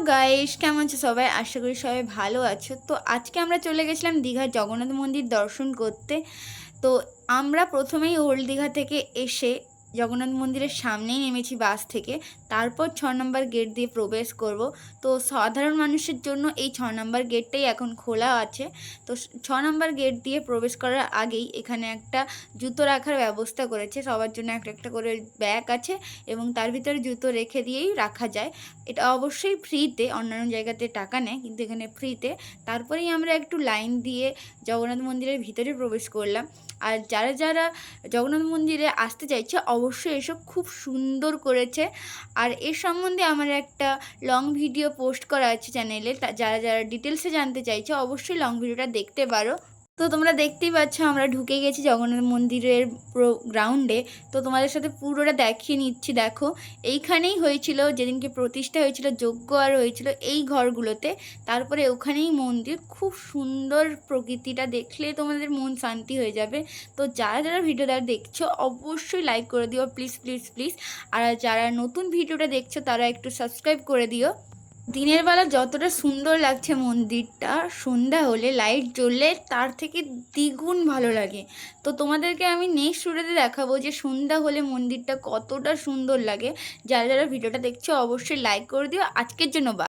Guys, কেমন আছো সবাই? আশা করি সবাই ভালো আছো। তো আজকে আমরা চলে গেছিলাম দীঘার জগন্নাথ মন্দির দর্শন করতে। তো আমরা প্রথমেই ওল্ড দীঘা থেকে এসে জগন্নাথ মন্দিরের সামনেই নেমেছি বাস থেকে। তারপর 6 নম্বর গেট দিয়ে প্রবেশ করব। তো সাধারণ মানুষের জন্য এই 6 নম্বর গেটটাই এখন খোলা আছে। তো 6 নম্বর গেট দিয়ে প্রবেশ করার আগেই এখানে একটা জুতো রাখার ব্যবস্থা করেছে। সবার জন্য একটা একটা করে ব্যাগ আছে এবং তার ভিতরে জুতো রেখে দিয়েই রাখা যায়। এটা অবশ্যই ফ্রিতে, অন্যান্য জায়গাতে টাকা নেয় কিন্তু এখানে ফ্রিতে। তারপরেই আমরা একটু লাইন দিয়ে জগন্নাথ মন্দিরের ভিতরে প্রবেশ করলাম। আর যারা যারা জগন্নাথ মন্দিরে আসতে চাইছে অবশ্যই এসব খুব সুন্দর করেছে। আর এর সম্বন্ধে আমার একটা লং ভিডিও পোস্ট করা আছে চ্যানেলে, যারা যারা ডিটেলসে জানতে চাইছে অবশ্যই লং ভিডিওটা দেখতে পারো। তো তোমরা দেখতেই পাচ্ছ আমরা ঢুকে গেছি জগন্নাথ মন্দিরের গ্রাউন্ডে। তো তোমাদের সাথে পুরোটা দেখিয়ে নিচ্ছি। দেখো, এইখানেই হয়েছিল যেদিনকে প্রতিষ্ঠা হয়েছিল, যজ্ঞ আর হয়েছিল এই ঘরগুলোতে। তারপরে ওখানেই মন্দির। খুব সুন্দর, প্রকৃতিটা দেখলে তোমাদের মন শান্তি হয়ে যাবে। তো যারা যারা ভিডিওটা দেখছো অবশ্যই লাইক করে দিও, প্লিজ প্লিজ প্লিজ। আর যারা নতুন ভিডিওটা দেখছো তারা একটু সাবস্ক্রাইব করে দিও। দিনের বেলা যতটা সুন্দর লাগছে মন্দিরটা, সন্ধ্যা হলে লাইট জ্বললে তার থেকে দ্বিগুণ ভালো লাগে। তো তোমাদেরকে আমি নেক্সট ভিডিওতে দেখাবো যে সন্ধ্যা হলে মন্দিরটা কতটা সুন্দর লাগে। যারা যারা ভিডিওটা দেখছো অবশ্যই লাইক করে দিও। আজকের জন্য